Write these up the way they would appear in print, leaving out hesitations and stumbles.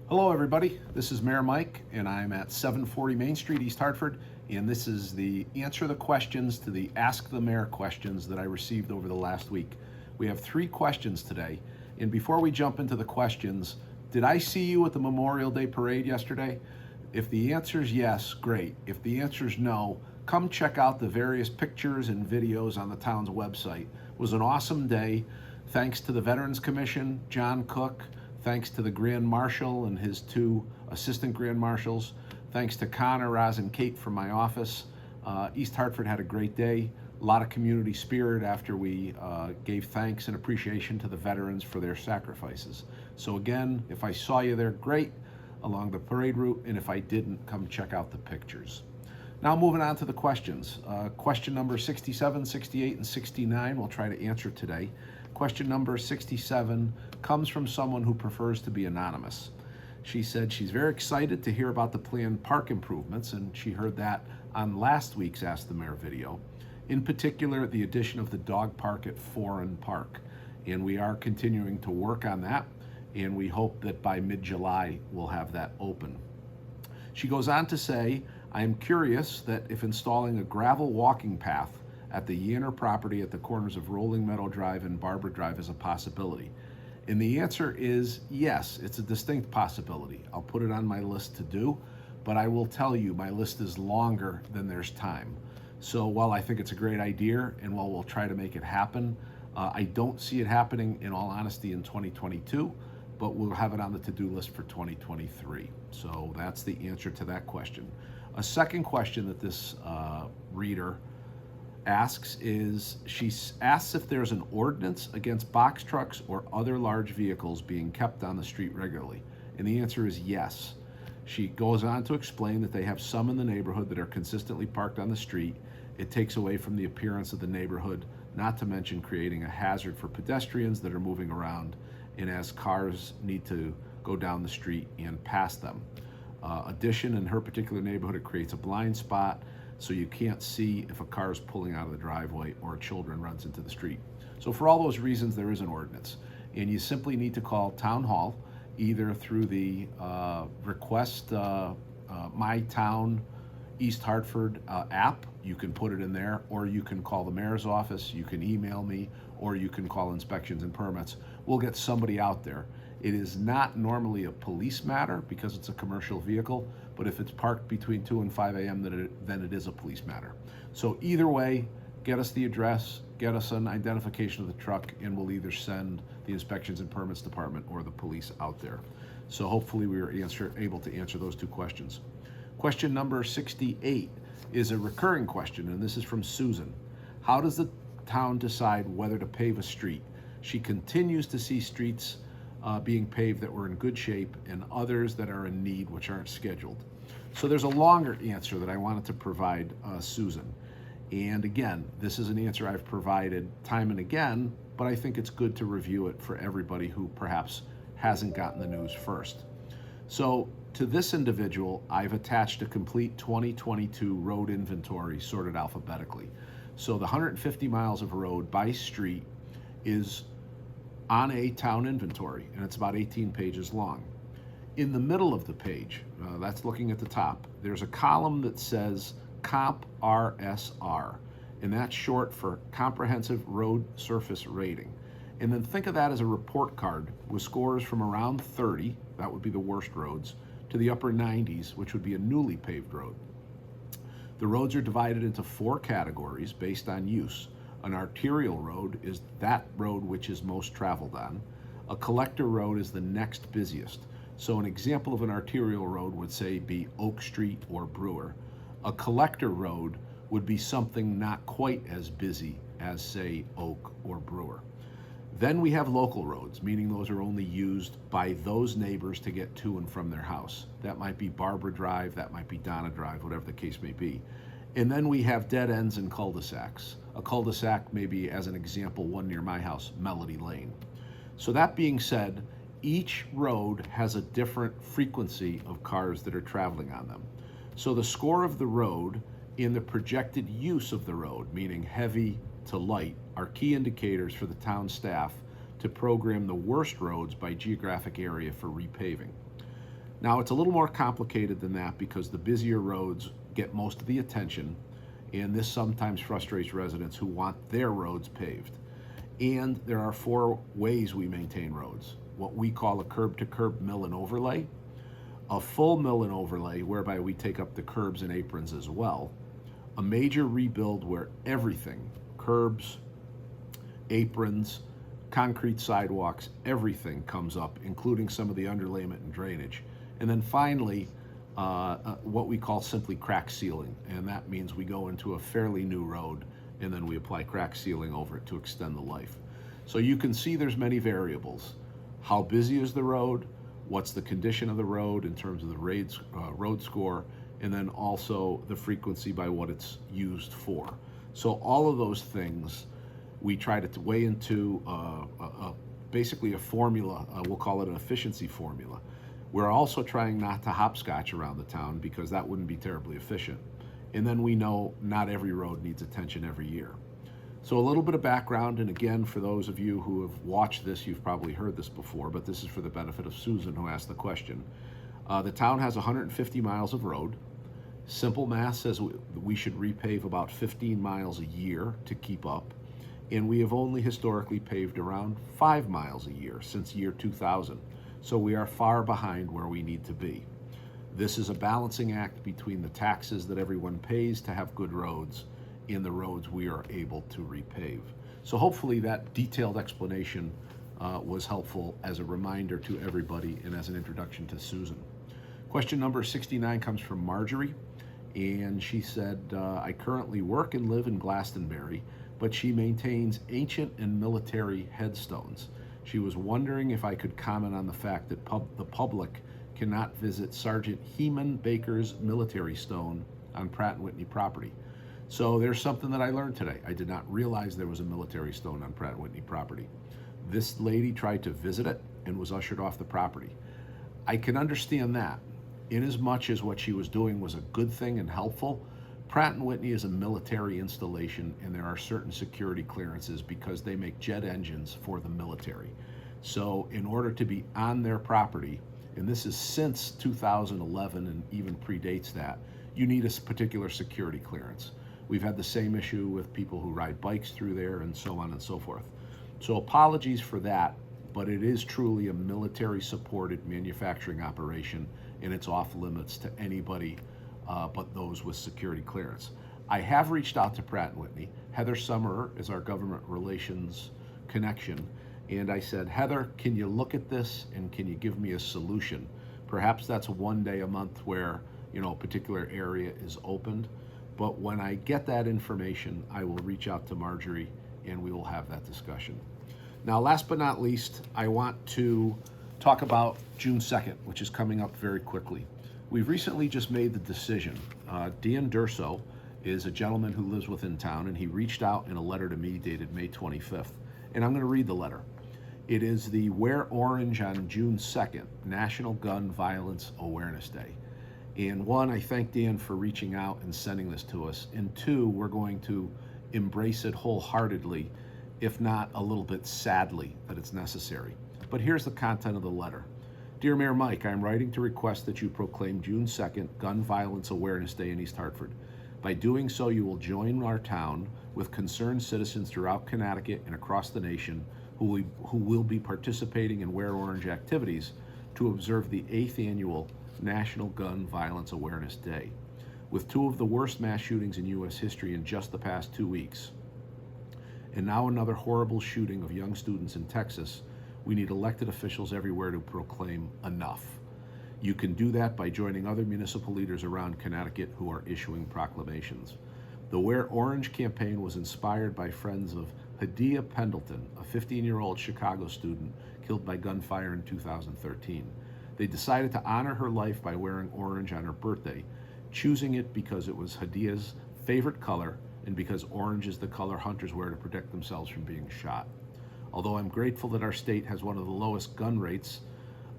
Hello everybody, this is Mayor Mike and I'm at 740 Main Street, East Hartford, and this is the answer the questions to the Ask the Mayor questions that I received over the last week. We have 3 questions today, and before we jump into the questions, did I see you at the Memorial Day Parade yesterday? If the answer is yes, great. If the answer is no, come check out the various pictures and videos on the town's website. It was an awesome day. Thanks to the Veterans Commission, John Cook, thanks to the Grand Marshal and his 2 assistant Grand Marshals. Thanks to Connor, Roz, and Kate from my office. East Hartford had a great day. A lot of community spirit after we gave thanks and appreciation to the veterans for their sacrifices. So again, if I saw you there, great, along the parade route, and if I didn't, come check out the pictures. Now moving on to the questions. Question number 67, 68, and 69 we'll try to answer today. Question number 67 comes from someone who prefers to be anonymous. She said she's very excited to hear about the planned park improvements, and she heard that on last week's Ask the Mayor video. In particular, the addition of the dog park at Foreign Park. And we are continuing to work on that, and we hope that by mid-July we'll have that open. She goes on to say, I am curious that if installing a gravel walking path at the Yanner property at the corners of Rolling Meadow Drive and Barber Drive is a possibility. And the answer is yes, it's a distinct possibility. I'll put it on my list to do, but I will tell you my list is longer than there's time. So while I think it's a great idea and while we'll try to make it happen, I don't see it happening, in all honesty, in 2022, but we'll have it on the to-do list for 2023. So that's the answer to that question. A second question that this reader asks is, she asks if there's an ordinance against box trucks or other large vehicles being kept on the street regularly. And the answer is yes. She goes on to explain that they have some in the neighborhood that are consistently parked on the street. It takes away from the appearance of the neighborhood, not to mention creating a hazard for pedestrians that are moving around and as cars need to go down the street and pass them. Addition, in her particular neighborhood, it creates a blind spot, so you can't see if a car is pulling out of the driveway or children runs into the street. So for all those reasons, there is an ordinance. And you simply need to call Town Hall, either through the request My Town East Hartford app, you can put it in there, or you can call the mayor's office, you can email me, or you can call inspections and permits. We'll get somebody out there. It is not normally a police matter because it's a commercial vehicle, but if it's parked between 2 and 5 a.m., then it is a police matter. So either way, get us the address, get us an identification of the truck, and we'll either send the inspections and permits department or the police out there. So hopefully we were able to answer those 2 questions. Question number 68 is a recurring question, and this is from Susan. How does the town decide whether to pave a street? She continues to see streets being paved that were in good shape and others that are in need which aren't scheduled. So there's a longer answer that I wanted to provide Susan. And again, this is an answer I've provided time and again, but I think it's good to review it for everybody who perhaps hasn't gotten the news first. So to this individual, I've attached a complete 2022 road inventory sorted alphabetically. So the 150 miles of road by street is on a town inventory, and it's about 18 pages long. In the middle of the page, that's looking at the top, there's a column that says Comp RSR, and that's short for Comprehensive Road Surface Rating. And then think of that as a report card with scores from around 30, that would be the worst roads, to the upper 90s, which would be a newly paved road. The roads are divided into 4 categories based on use. An arterial road is that road which is most traveled on. A collector road is the next busiest. So an example of an arterial road would say be Oak Street or Brewer. A collector road would be something not quite as busy as, say, Oak or Brewer. Then we have local roads, meaning those are only used by those neighbors to get to and from their house. That might be Barber Drive, that might be Donna Drive, whatever the case may be. And then we have dead ends and cul-de-sacs. A cul-de-sac may be, as an example, one near my house, Melody Lane. So that being said, each road has a different frequency of cars that are traveling on them. So the score of the road and the projected use of the road, meaning heavy to light, are key indicators for the town staff to program the worst roads by geographic area for repaving. Now, it's a little more complicated than that because the busier roads get most of the attention, and this sometimes frustrates residents who want their roads paved. And there are 4 ways we maintain roads: what we call a curb-to-curb mill and overlay, a full mill and overlay whereby we take up the curbs and aprons as well, a major rebuild where everything, curbs, aprons, concrete sidewalks, everything comes up, including some of the underlayment and drainage. And then finally, what we call simply crack sealing, and that means we go into a fairly new road and then we apply crack sealing over it to extend the life. So you can see there's many variables. How busy is the road? What's the condition of the road in terms of the road score? And then also the frequency by what it's used for. So all of those things we try to weigh into basically a formula. We'll call it an efficiency formula. We're also trying not to hopscotch around the town because that wouldn't be terribly efficient. And then we know not every road needs attention every year. So a little bit of background, and again, for those of you who have watched this, you've probably heard this before, but this is for the benefit of Susan, who asked the question. The town has 150 miles of road. Simple math says we should repave about 15 miles a year to keep up, and we have only historically paved around 5 miles a year since year 2000, so we are far behind where we need to be. This is a balancing act between the taxes that everyone pays to have good roads and the roads we are able to repave. So hopefully that detailed explanation was helpful as a reminder to everybody and as an introduction to Susan. Question number 69 comes from Marjorie, and she said, I currently work and live in Glastonbury, but she maintains ancient and military headstones. She was wondering if I could comment on the fact that the public cannot visit Sergeant Heman Baker's military stone on Pratt & Whitney property. So there's something that I learned today. I did not realize there was a military stone on Pratt & Whitney property. This lady tried to visit it and was ushered off the property. I can understand that. In as much as what she was doing was a good thing and helpful, Pratt & Whitney is a military installation, and there are certain security clearances because they make jet engines for the military. So in order to be on their property, and this is since 2011 and even predates that, you need a particular security clearance. We've had the same issue with people who ride bikes through there and so on and so forth. So apologies for that, but it is truly a military supported manufacturing operation, and it's off limits to anybody but those with security clearance. I have reached out to Pratt & Whitney. Heather Summerer is our government relations connection, and I said, Heather, can you look at this and can you give me a solution? Perhaps that's one day a month where, a particular area is opened. But when I get that information, I will reach out to Marjorie and we will have that discussion. Now, last but not least, I want to talk about June 2nd, which is coming up very quickly. We've recently just made the decision. Dan Durso is a gentleman who lives within town, and he reached out in a letter to me dated May 25th. And I'm going to read the letter. It is the Wear Orange on June 2nd, National Gun Violence Awareness Day. And one, I thank Dan for reaching out and sending this to us. And two, we're going to embrace it wholeheartedly, if not a little bit sadly that it's necessary. But here's the content of the letter. Dear Mayor Mike, I'm writing to request that you proclaim June 2nd Gun Violence Awareness Day in East Hartford. By doing so, you will join our town with concerned citizens throughout Connecticut and across the nation who will be participating in Wear Orange activities to observe the 8th annual National Gun Violence Awareness Day. With 2 of the worst mass shootings in U.S. history in just the past 2 weeks, and now another horrible shooting of young students in Texas, we need elected officials everywhere to proclaim enough. You can do that by joining other municipal leaders around Connecticut who are issuing proclamations. The Wear Orange campaign was inspired by friends of Hadia Pendleton, a 15-year-old Chicago student killed by gunfire in 2013. They decided to honor her life by wearing orange on her birthday, choosing it because it was Hadia's favorite color and because orange is the color hunters wear to protect themselves from being shot. Although I'm grateful that our state has one of the lowest rates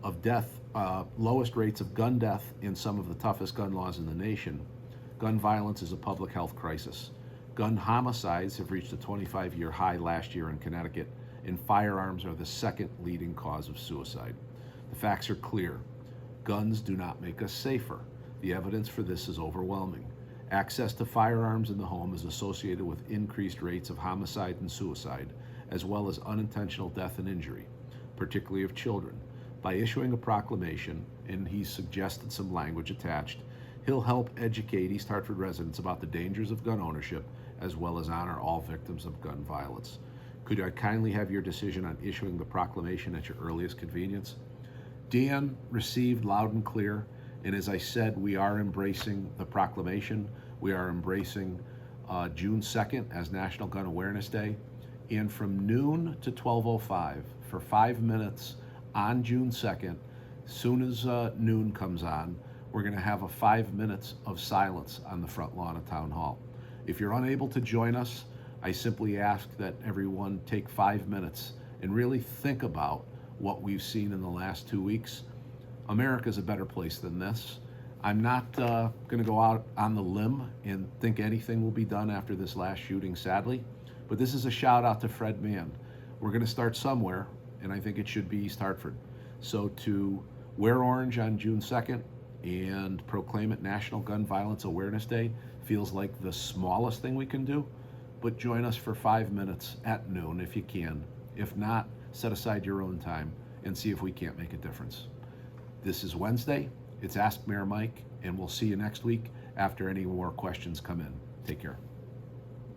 of gun death and some of the toughest gun laws in the nation, gun violence is a public health crisis. Gun homicides have reached a 25-year high last year in Connecticut, and firearms are the second leading cause of suicide. The facts are clear. Guns do not make us safer. The evidence for this is overwhelming. Access to firearms in the home is associated with increased rates of homicide and suicide, as well as unintentional death and injury, particularly of children. By issuing a proclamation, and he's suggested some language attached, he'll help educate East Hartford residents about the dangers of gun ownership, as well as honor all victims of gun violence. Could I kindly have your decision on issuing the proclamation at your earliest convenience? Dan received loud and clear, and as I said, we are embracing the proclamation. We are embracing June 2nd as National Gun Awareness Day. And from noon to 12:05, for 5 minutes on June 2nd, soon as noon comes on, we're going to have a 5 minutes of silence on the front lawn of Town Hall. If you're unable to join us, I simply ask that everyone take 5 minutes and really think about what we've seen in the last 2 weeks. America's a better place than this. I'm not going to go out on the limb and think anything will be done after this last shooting, sadly, but this is a shout out to Fred Mann. We're going to start somewhere, and I think it should be East Hartford. So to wear orange on June 2nd and proclaim it National Gun Violence Awareness Day feels like the smallest thing we can do, but join us for 5 minutes at noon if you can. If not, set aside your own time and see if we can't make a difference. This is Wednesday. It's Ask Mayor Mike, and we'll see you next week after any more questions come in. Take care.